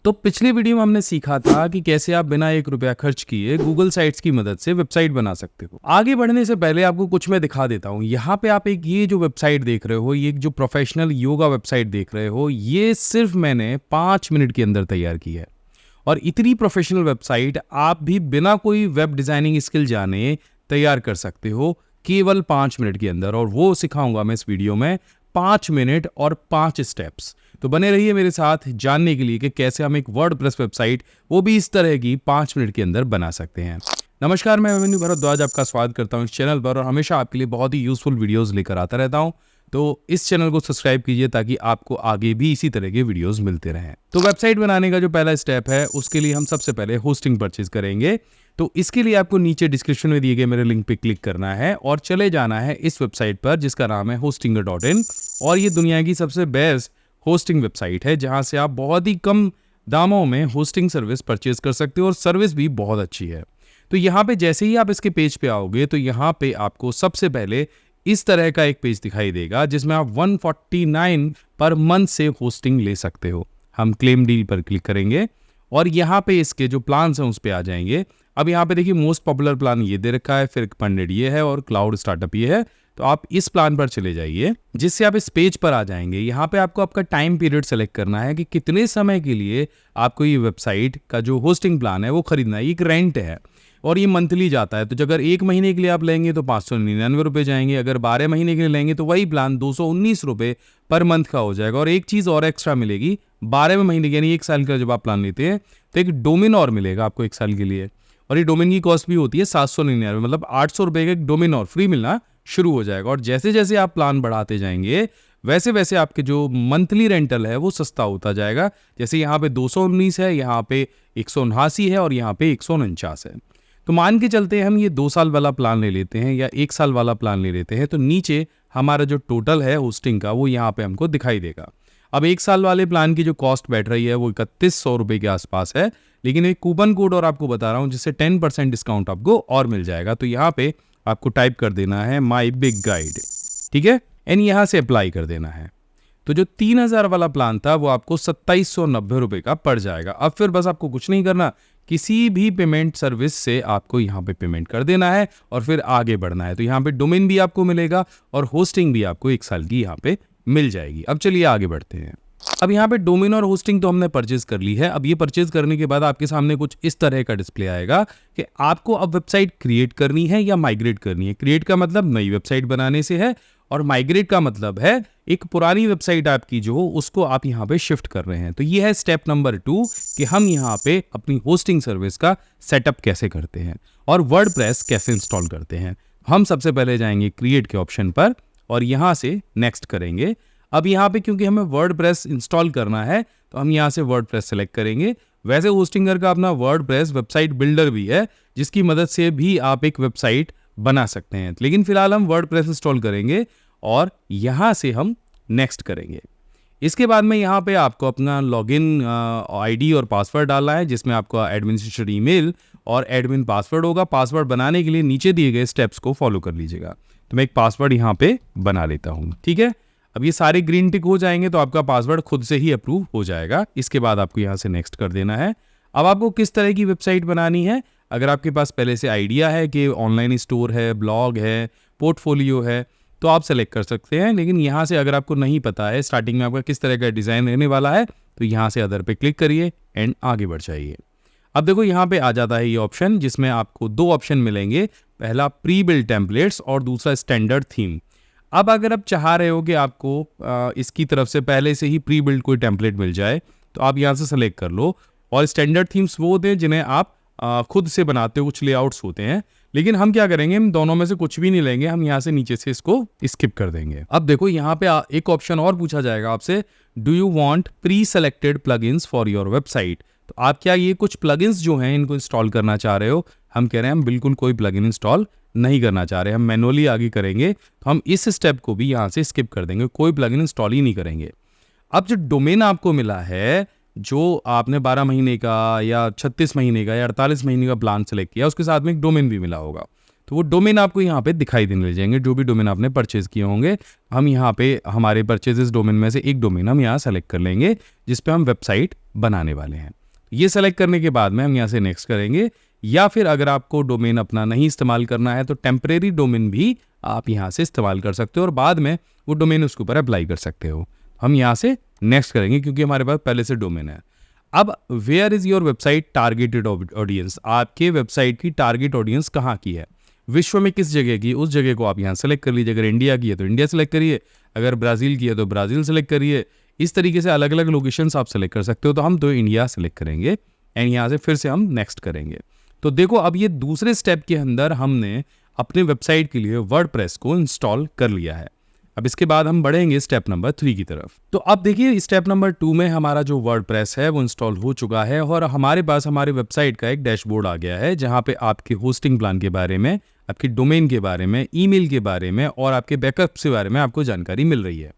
तो पिछले वीडियो में हमने सीखा था कि कैसे आप बिना 1 रुपया खर्च किए गूगल साइट्स की मदद से वेबसाइट बना सकते हो। आगे बढ़ने से पहले आपको कुछ मैं दिखा देता हूँ। यहाँ पे आप एक ये जो वेबसाइट देख रहे हो, ये जो प्रोफेशनल योगा वेबसाइट देख रहे हो, ये सिर्फ मैंने 5 मिनट के अंदर तैयार की है। और इतनी प्रोफेशनल वेबसाइट आप भी बिना कोई वेब डिजाइनिंग स्किल जाने तैयार कर सकते हो केवल 5 मिनट के अंदर। और वो सिखाऊंगा मैं इस वीडियो में 5 मिनट और 5 स्टेप्स। तो बने रहिए मेरे साथ जानने के लिए कि कैसे हम एक वर्डप्रेस वेबसाइट वो भी इस तरह की 5 मिनट के अंदर बना सकते हैं। नमस्कार, मैं अभिमन्यु भारद्वाज आपका स्वागत करता हूं इस चैनल पर और हमेशा आपके लिए बहुत ही यूजफुल वीडियोस लेकर आता रहता हूं। तो इस चैनल को सब्सक्राइब कीजिए ताकि आपको आगे भी इसी तरह के वीडियोस मिलते रहें। तो वेबसाइट बनाने का जो पहला स्टेप है उसके लिए हम सबसे पहले होस्टिंग परचेज करेंगे। तो इसके लिए आपको नीचे डिस्क्रिप्शन में दिए गए मेरे लिंक पे क्लिक करना है और चले जाना है इस वेबसाइट पर जिसका नाम है hostinger.in। और ये दुनिया की सबसे बेस्ट होस्टिंग वेबसाइट है जहां से आप बहुत ही कम दामों में होस्टिंग सर्विस परचेज कर सकते हो और सर्विस भी बहुत अच्छी है। तो यहाँ पे जैसे ही आप इसके पेज पे आओगे तो यहाँ पे आपको सबसे पहले इस तरह का एक पेज दिखाई देगा जिसमें आप 149 पर मंथ से होस्टिंग ले सकते हो। हम क्लेम डील पर क्लिक करेंगे और यहाँ पे इसके जो प्लान्स हैं उस पे आ जाएंगे। अब यहाँ पे देखिए मोस्ट पॉपुलर प्लान ये दे रखा है, फिर पंडित ये है और क्लाउड स्टार्टअप ये है। तो आप इस प्लान पर चले जाइए जिससे आप इस पेज पर आ जाएंगे। यहाँ पे आपको आपका टाइम पीरियड सेलेक्ट करना है कि कितने समय के लिए आपको ये वेबसाइट का जो होस्टिंग प्लान है वो खरीदना है। ये एक रेंट है और ये मंथली जाता है। तो अगर 1 महीने के लिए आप लेंगे तो 599 रुपये जाएंगे, अगर 12 महीने के लिए लेंगे तो वही प्लान 219 रुपये पर मंथ का हो जाएगा। और एक चीज़ और एक्स्ट्रा मिलेगी, 12वें महीने यानी 1 साल का जब आप प्लान लेते हैं तो एक डोमेन और मिलेगा आपको 1 साल के लिए। और ये डोमेन की कॉस्ट भी होती है 799, मतलब 800 रुपये का एक डोमेन और फ्री मिलना शुरू हो जाएगा। और जैसे जैसे आप प्लान बढ़ाते जाएंगे वैसे वैसे आपके जो मंथली रेंटल है वो सस्ता होता जाएगा। जैसे यहाँ पे 219 है, यहाँ पे 179 है और यहाँ पे 149 है। तो मान के चलते हैं हम ये 2 साल वाला प्लान ले लेते हैं या 1 साल वाला प्लान ले लेते हैं तो नीचे हमारा जो टोटल है होस्टिंग का वो यहाँ पे हमको दिखाई देगा। अब 1 साल वाले प्लान की जो कॉस्ट बैठ रही है वो 3100 रुपये के आसपास है, लेकिन एक कूपन कोड और आपको बता रहा हूँ जिससे 10% डिस्काउंट आपको और मिल जाएगा। तो यहाँ पे आपको टाइप कर देना है माई बिग गाइड, ठीक है, एंड यहाँ से अप्लाई कर देना है। तो जो 3000 वाला प्लान था वो आपको 2790 रुपये का पड़ जाएगा। अब फिर बस आपको कुछ नहीं करना, किसी भी पेमेंट सर्विस से आपको यहाँ पे पेमेंट कर देना है और फिर आगे बढ़ना है। तो यहाँ पे डोमेन भी आपको मिलेगा और होस्टिंग भी आपको 1 साल की यहाँ पे मिल जाएगी। अब चलिए आगे बढ़ते हैं। अब यहाँ पे डोमेन और होस्टिंग तो हमने परचेज कर ली है। अब ये परचेज करने के बाद आपके सामने कुछ इस तरह का डिस्प्ले आएगा कि आपको अब वेबसाइट क्रिएट करनी है या माइग्रेट करनी है। क्रिएट का मतलब नई वेबसाइट बनाने से है और माइग्रेट का मतलब है एक पुरानी वेबसाइट आपकी जो हो उसको आप यहाँ पे शिफ्ट कर रहे हैं। तो ये है स्टेप नंबर 2 कि हम यहाँ पे अपनी होस्टिंग सर्विस का सेटअप कैसे करते हैं और वर्डप्रेस कैसे इंस्टॉल करते हैं। हम सबसे पहले जाएंगे क्रिएट के ऑप्शन पर और यहाँ से नेक्स्ट करेंगे। अब यहाँ पे क्योंकि हमें वर्डप्रेस इंस्टॉल करना है तो हम यहाँ से वर्डप्रेस सेलेक्ट करेंगे। वैसे होस्टिंगर का अपना वर्डप्रेस वेबसाइट बिल्डर भी है जिसकी मदद से भी आप एक वेबसाइट बना सकते हैं, लेकिन फिलहाल हम वर्डप्रेस इंस्टॉल करेंगे और यहाँ से हम नेक्स्ट करेंगे। इसके बाद में यहाँ पे आपको अपना लॉगिन आईडी और पासवर्ड डालना है जिसमें आपका एडमिनिस्ट्रेटर ईमेल और एडमिन पासवर्ड होगा। पासवर्ड बनाने के लिए नीचे दिए गए स्टेप्स को फॉलो कर लीजिएगा। तो मैं एक पासवर्ड यहाँ पे बना लेता हूँ, ठीक है। अब ये सारे ग्रीन टिक हो जाएंगे तो आपका पासवर्ड खुद से ही अप्रूव हो जाएगा। इसके बाद आपको यहाँ से नेक्स्ट कर देना है। अब आपको किस तरह की वेबसाइट बनानी है, अगर आपके पास पहले से आइडिया है कि ऑनलाइन स्टोर है, ब्लॉग है, पोर्टफोलियो है तो आप सेलेक्ट कर सकते हैं। लेकिन यहाँ से अगर आपको नहीं पता है स्टार्टिंग में आपका किस तरह का डिज़ाइन रहने वाला है तो यहाँ से अदर पे क्लिक करिए एंड आगे बढ़ जाइए। अब देखो यहाँ पे आ जाता है ये ऑप्शन जिसमें आपको 2 ऑप्शन मिलेंगे, पहला प्री बिल्ड टेम्पलेट्स और दूसरा स्टैंडर्ड थीम। अब अगर आप चाह रहे हो कि आपको इसकी तरफ से पहले से ही प्री बिल्ड कोई टेम्पलेट मिल जाए तो आप यहाँ से सेलेक्ट कर लो। और स्टैंडर्ड थीम्स वो होते हैं जिन्हें आप खुद से बनाते हो, कुछ लेआउट्स होते हैं। लेकिन हम क्या करेंगे, हम दोनों में से कुछ भी नहीं लेंगे, हम यहाँ से नीचे से इसको स्किप कर देंगे। अब देखो यहाँ पे एक ऑप्शन और पूछा जाएगा आपसे, do you want pre selected plugins for your website. तो आप क्या ये कुछ प्लगइन्स जो हैं इनको इंस्टॉल करना चाह रहे हो। हम कह रहे हैं हम बिल्कुल कोई प्लगइन इंस्टॉल नहीं करना चाह रहे, हम मैनुअली आगे करेंगे। तो हम इस स्टेप को भी यहाँ से स्किप कर देंगे, कोई प्लगइन इंस्टॉल ही नहीं करेंगे। अब जो डोमेन आपको मिला है, जो आपने 12 महीने का या 36 महीने का या 48 महीने का प्लान सेलेक्ट किया, उसके साथ में एक डोमेन भी मिला होगा। तो वो डोमेन आपको यहाँ पे दिखाई देने लग जाएंगे, जो भी डोमेन आपने परचेज किए होंगे। हम यहाँ पे हमारे परचेजेस डोमेन में से एक डोमेन हम यहाँ सेलेक्ट कर लेंगे जिस पे हम वेबसाइट बनाने वाले हैं। ये सेलेक्ट करने के बाद में हम यहाँ से नेक्स्ट करेंगे, या फिर अगर आपको डोमेन अपना नहीं इस्तेमाल करना है तो टेम्परेरी डोमेन भी आप यहाँ से इस्तेमाल कर सकते हो और बाद में वो डोमेन उसके ऊपर अप्लाई कर सकते हो। हम यहाँ से नेक्स्ट करेंगे क्योंकि हमारे पास पहले से डोमेन है। अब where is your website targeted audience, आपके वेबसाइट की टारगेट ऑडियंस कहाँ की है, विश्व में किस जगह की, उस जगह को आप यहाँ सेलेक्ट कर लीजिए। अगर इंडिया की है तो इंडिया सेलेक्ट करिए, अगर ब्राज़ील की है तो ब्राज़ील सेलेक्ट करिए। इस तरीके से अलग अलग लोकेशंस आप सेलेक्ट कर सकते हो। तो हम तो इंडिया सेलेक्ट करेंगे एंड यहाँ से फिर से हम नेक्स्ट करेंगे। तो देखो अब ये दूसरे स्टेप के अंदर हमने अपने वेबसाइट के लिए वर्डप्रेस को इंस्टॉल कर लिया है। अब इसके बाद हम बढ़ेंगे स्टेप नंबर 3 की तरफ। तो अब देखिए स्टेप नंबर 2 में हमारा जो वर्डप्रेस है वो इंस्टॉल हो चुका है और हमारे पास हमारे वेबसाइट का एक डैशबोर्ड आ गया है जहां पे आपके होस्टिंग प्लान के बारे में, आपके डोमेन के बारे में, ईमेल के बारे में और आपके बैकअप के बारे में आपको जानकारी मिल रही है।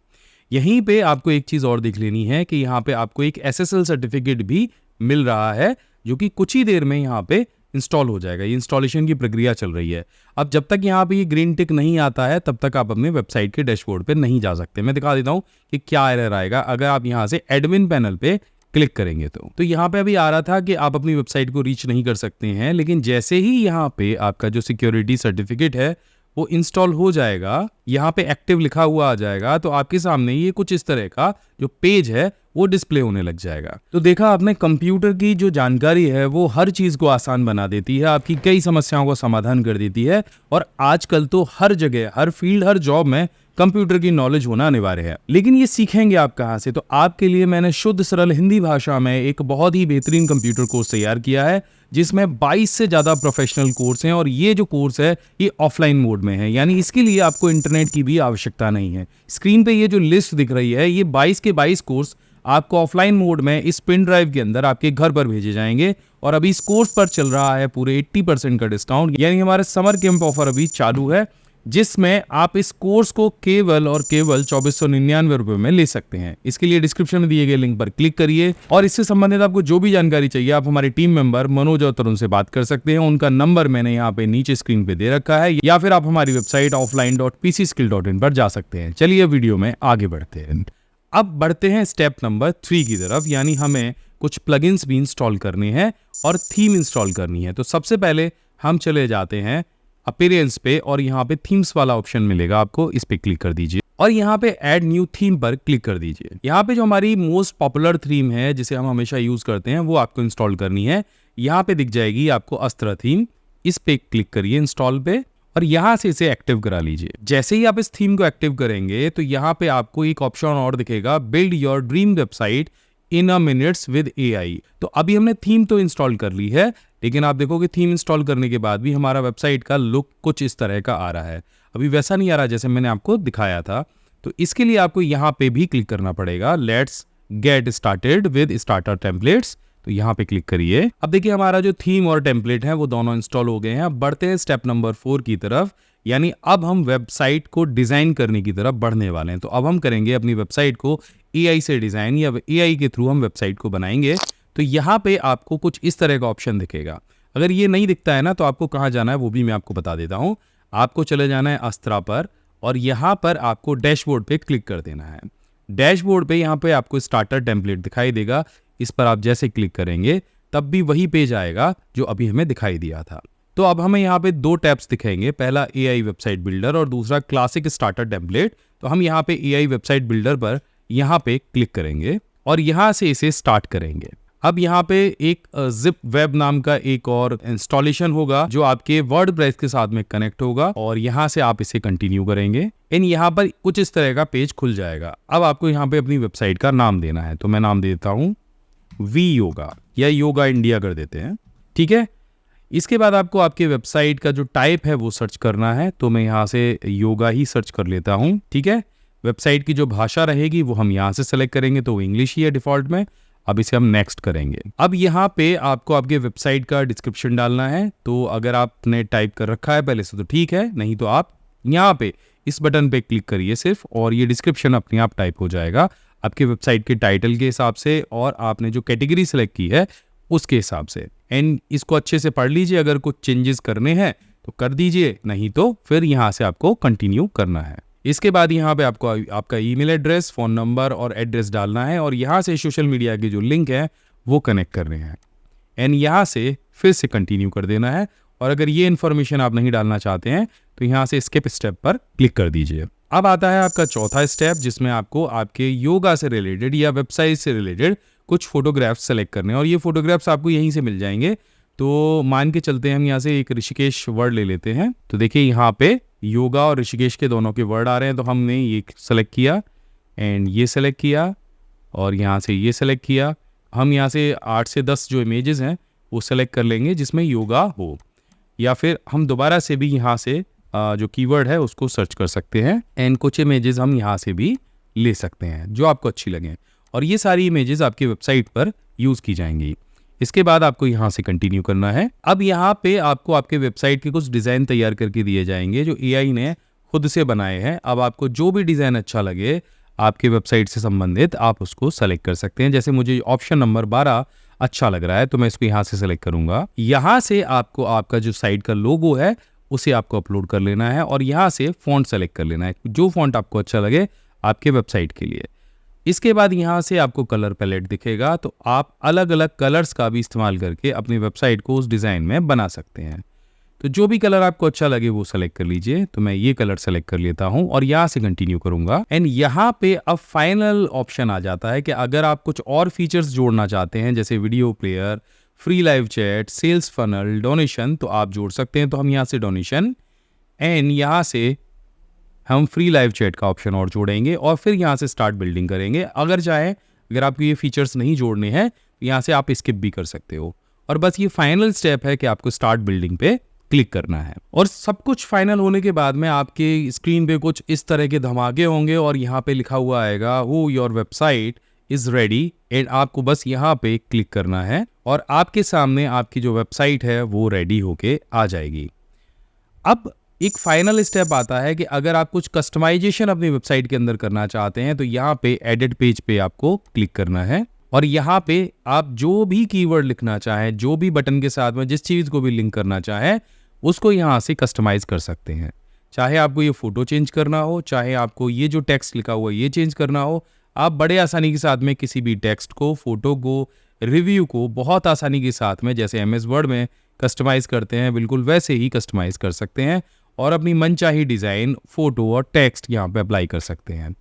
यहीं पे आपको एक चीज़ और देख लेनी है कि यहाँ पे आपको एक SSL सर्टिफिकेट भी मिल रहा है जो कि कुछ ही देर में यहाँ पे इंस्टॉल हो जाएगा। ये इंस्टॉलेशन की प्रक्रिया चल रही है। अब जब तक यहाँ पे ये ग्रीन टिक नहीं आता है तब तक आप अपने वेबसाइट के डैशबोर्ड पे नहीं जा सकते। मैं दिखा देता हूँ कि क्या एरर आएगा अगर आप यहाँ से एडमिन पैनल पे क्लिक करेंगे। तो यहाँ पे अभी आ रहा था कि आप अपनी वेबसाइट को रीच नहीं कर सकते हैं, लेकिन जैसे ही यहाँ पे आपका जो सिक्योरिटी सर्टिफिकेट है वो इंस्टॉल हो जाएगा, यहाँ पे एक्टिव लिखा हुआ आ जाएगा, तो आपके सामने ये कुछ इस तरह का जो पेज है वो डिस्प्ले होने लग जाएगा। तो देखा आपने, कंप्यूटर की जो जानकारी है वो हर चीज को आसान बना देती है, आपकी कई समस्याओं का समाधान कर देती है। और आजकल तो हर जगह, हर फील्ड, हर जॉब में कंप्यूटर की नॉलेज होना अनिवार्य है। लेकिन ये सीखेंगे आप कहाँ से? तो आपके लिए मैंने शुद्ध सरल हिंदी भाषा में एक बहुत ही बेहतरीन कंप्यूटर कोर्स तैयार किया है जिसमें 22 से ज़्यादा प्रोफेशनल कोर्स हैं और ये जो कोर्स है ये ऑफलाइन मोड में है, यानी इसके लिए आपको इंटरनेट की भी आवश्यकता नहीं है। स्क्रीन पे ये जो लिस्ट दिख रही है ये 22 के 22 कोर्स आपको ऑफलाइन मोड में इस पिन ड्राइव के अंदर आपके घर पर भेजे जाएंगे। और अभी इस कोर्स पर चल रहा है पूरे 80% का डिस्काउंट, यानी हमारे समर कैंप ऑफर अभी चालू है जिसमें आप इस कोर्स को केवल और केवल 2499 रुपए में ले सकते हैं। इसके लिए डिस्क्रिप्शन में दिए गए लिंक पर क्लिक करिए और इससे संबंधित आपको जो भी जानकारी चाहिए आप हमारे टीम मेंबर मनोज और तरुण से बात कर सकते हैं। उनका नंबर मैंने यहाँ पे नीचे स्क्रीन पे दे रखा है, या फिर आप हमारी वेबसाइट offline.pcskill.in पर जा सकते हैं। चलिए वीडियो में आगे बढ़ते हैं। अब बढ़ते हैं स्टेप नंबर 3 की तरफ, यानी हमें कुछ प्लगइन्स भी इंस्टॉल करने हैं और थीम इंस्टॉल करनी है। तो सबसे पहले हम चले जाते हैं अपीयरेंस पे और यहाँ पे थीम्स वाला ऑप्शन मिलेगा आपको, इस पे क्लिक कर दीजिए और यहाँ पे ऐड न्यू थीम पर क्लिक कर dीजिए। यहाँ पे जो हमारी मोस्ट पॉपुलर थीम है जिसे हम हमेशा यूज करते हैं वो आपको इंस्टॉल करनी है। यहाँ पे दिख जाएगी आपको अस्त्र थीम, इस पे क्लिक करिए इंस्टॉल पे और यहाँ से इसे एक्टिव करा लीजिए। जैसे ही आप इस थीम को एक्टिव करेंगे तो यहाँ पे आपको एक ऑप्शन और दिखेगा, build your dream website in a minutes with AI। तो अभी हमने थीम तो इंस्टॉल कर ली है, लेकिन आप देखोगे थीम इंस्टॉल करने के बाद भी हमारा वेबसाइट का लुक कुछ इस तरह का आ रहा है। अभी वैसा नहीं आ रहा जैसे मैंने आपको दिखाया था। तो इसके लिए आपको यहाँ पे भी क्लिक करना पड़ेगा, let's get started with starter templates. तो यहाँ पे क्लिक करिए। अब देखिए हमारा जो थीम और टेम्पलेट है वो दोनों इंस्टॉल हो गए हैं। अब बढ़ते हैं स्टेप नंबर 4 की तरफ, यानी अब हम वेबसाइट को डिजाइन करने की तरफ बढ़ने वाले हैं। तो अब हम करेंगे अपनी वेबसाइट को AI से डिजाइन, या AI के थ्रू हम वेबसाइट को बनाएंगे। तो यहाँ पे आपको कुछ इस तरह का ऑप्शन दिखेगा। अगर ये नहीं दिखता है ना तो आपको कहाँ जाना है वो भी मैं आपको बता देता हूँ। आपको चले जाना है अस्त्रा पर और यहाँ पर आपको डैशबोर्ड पे क्लिक कर देना है। डैशबोर्ड पे यहाँ पे आपको स्टार्टर टेम्पलेट दिखाई देगा, इस पर आप जैसे क्लिक करेंगे तब भी वही पेज आएगा जो अभी हमें दिखाई दिया था। तो अब हमें यहाँ पे 2 टैब्स दिखेंगे, पहला AI वेबसाइट बिल्डर और दूसरा क्लासिक स्टार्टर टेम्पलेट। तो हम यहाँ पे AI वेबसाइट बिल्डर पर यहाँ पे क्लिक करेंगे और यहाँ से इसे स्टार्ट करेंगे। अब यहाँ पे एक जिप वेब नाम का एक और इंस्टॉलेशन होगा जो आपके वर्डप्रेस के साथ में कनेक्ट होगा और यहाँ से आप इसे कंटिन्यू करेंगे। इन यहाँ पर कुछ इस तरह का पेज खुल जाएगा। अब आपको यहाँ पे अपनी वेबसाइट का नाम देना है, तो मैं नाम देता हूँ वी योगा या योगा इंडिया कर देते हैं, ठीक है। इसके बाद आपको आपके वेबसाइट का जो टाइप है वो सर्च करना है, तो मैं यहाँ से योगा ही सर्च कर लेता हूँ, ठीक है। वेबसाइट की जो भाषा रहेगी वो हम यहाँ से सेलेक्ट करेंगे, तो इंग्लिश ही है डिफॉल्ट में। अब इसे हम नेक्स्ट करेंगे। अब यहाँ पे आपको आपके वेबसाइट का डिस्क्रिप्शन डालना है, तो अगर आपने टाइप कर रखा है पहले से तो ठीक है, नहीं तो आप यहाँ पे इस बटन पे क्लिक करिए सिर्फ और ये डिस्क्रिप्शन अपने आप टाइप हो जाएगा आपके वेबसाइट के टाइटल के हिसाब से और आपने जो कैटेगरी सेलेक्ट की है उसके हिसाब से। एंड इसको अच्छे से पढ़ लीजिए, अगर कुछ चेंजेस करने हैं तो कर दीजिए, नहीं तो फिर यहाँ से आपको कंटिन्यू करना है। इसके बाद यहाँ पे आपको आपका ईमेल एड्रेस, फ़ोन नंबर और एड्रेस डालना है और यहाँ से सोशल मीडिया के जो लिंक है वो कनेक्ट करने हैं एंड यहाँ से फिर से कंटिन्यू कर देना है। और अगर ये इन्फॉर्मेशन आप नहीं डालना चाहते हैं तो यहाँ से स्किप स्टेप पर क्लिक कर दीजिए। अब आता है आपका चौथा स्टेप, जिसमें आपको आपके योगा से रिलेटेड या वेबसाइट से रिलेटेड कुछ फोटोग्राफ्स सेलेक्ट करने हैं और ये फोटोग्राफ्स आपको यहीं से मिल जाएंगे। तो मान के चलते हैं हम यहाँ से एक ऋषिकेश वर्ड ले लेते हैं। तो देखिए यहाँ पे योगा और ऋषिकेश के दोनों के वर्ड आ रहे हैं, तो हमने ये सेलेक्ट किया एंड ये सेलेक्ट किया और यहाँ से ये सेलेक्ट किया। हम यहाँ से 8 से 10 जो इमेजेस हैं वो सेलेक्ट कर लेंगे जिसमें योगा हो, या फिर हम दोबारा से भी यहाँ से जो कीवर्ड है उसको सर्च कर सकते हैं एंड कुछ इमेजेस हम यहाँ से भी ले सकते हैं जो आपको अच्छी लगें, और ये सारी इमेजेस आपकी वेबसाइट पर यूज़ की जाएंगी। इसके बाद आपको यहाँ से कंटिन्यू करना है। अब यहाँ पे आपको आपके वेबसाइट के कुछ डिज़ाइन तैयार करके दिए जाएंगे जो एआई ने खुद से बनाए हैं। अब आपको जो भी डिज़ाइन अच्छा लगे आपके वेबसाइट से संबंधित आप उसको सेलेक्ट कर सकते हैं। जैसे मुझे ऑप्शन नंबर 12 अच्छा लग रहा है तो मैं इसको यहाँ से सेलेक्ट करूँगा। यहाँ से आपको आपका जो साइट का लोगो है उसे आपको अपलोड कर लेना है और यहाँ से फ़ॉन्ट सेलेक्ट कर लेना है, जो फ़ॉन्ट आपको अच्छा लगे आपके वेबसाइट के लिए। इसके बाद यहाँ से आपको कलर पैलेट दिखेगा, तो आप अलग अलग कलर्स का भी इस्तेमाल करके अपनी वेबसाइट को उस डिज़ाइन में बना सकते हैं। तो जो भी कलर आपको अच्छा लगे वो सेलेक्ट कर लीजिए। तो मैं ये कलर सेलेक्ट कर लेता हूँ और यहाँ से कंटिन्यू करूँगा एंड यहाँ पे अब फाइनल ऑप्शन आ जाता है कि अगर आप कुछ और फीचर्स जोड़ना चाहते हैं जैसे video player, free live chat, sales funnel, donation, तो आप जोड़ सकते हैं। तो हम यहाँ से डोनेशन एंड यहाँ से हम फ्री लाइव चैट का ऑप्शन और जोड़ेंगे और फिर यहाँ से स्टार्ट बिल्डिंग करेंगे। अगर आपको ये फीचर्स नहीं जोड़ने हैं तो यहाँ से आप स्किप भी कर सकते हो। और बस ये फाइनल स्टेप है कि आपको स्टार्ट बिल्डिंग पे क्लिक करना है। और सब कुछ फाइनल होने के बाद में आपके स्क्रीन पे कुछ इस तरह के धमाके होंगे और यहाँ पे लिखा हुआ आएगा हो your website is ready and आपको बस यहाँ पे क्लिक करना है और आपके सामने आपकी जो वेबसाइट है वो रेडी होके आ जाएगी। अब एक फाइनल स्टेप आता है कि अगर आप कुछ कस्टमाइजेशन अपनी वेबसाइट के अंदर करना चाहते हैं तो यहाँ पे एडिट पेज पे आपको क्लिक करना है और यहाँ पे आप जो भी कीवर्ड लिखना चाहें, जो भी बटन के साथ में जिस चीज़ को भी लिंक करना चाहें उसको यहाँ से कस्टमाइज कर सकते हैं। चाहे आपको ये फोटो चेंज करना हो, चाहे आपको ये जो टेक्स्ट लिखा हुआ है ये चेंज करना हो, आप बड़े आसानी के साथ में किसी भी टेक्स्ट को, फोटो को, रिव्यू को बहुत आसानी के साथ में जैसे MS वर्ड में कस्टमाइज करते हैं बिल्कुल वैसे ही कस्टमाइज कर सकते हैं और अपनी मनचाही डिज़ाइन, फोटो और टेक्स्ट यहाँ पे अप्लाई कर सकते हैं।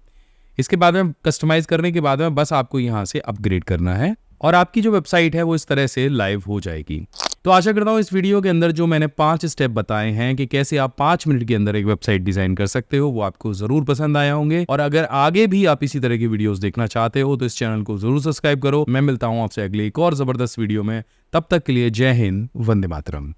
इसके बाद में कस्टमाइज करने के बाद में बस आपको यहाँ से अपग्रेड करना है और आपकी जो वेबसाइट है वो इस तरह से लाइव हो जाएगी। तो आशा करता हूँ इस वीडियो के अंदर जो मैंने 5 स्टेप बताए हैं कि कैसे आप 5 मिनट के अंदर एक वेबसाइट डिजाइन कर सकते हो वो आपको जरूर पसंद आया होंगे। और अगर आगे भी आप इसी तरह की वीडियोस देखना चाहते हो तो इस चैनल को जरूर सब्सक्राइब करो। मैं मिलता हूँ आपसे अगले एक और जबरदस्त वीडियो में, तब तक के लिए जय हिंद, वंदे मातरम।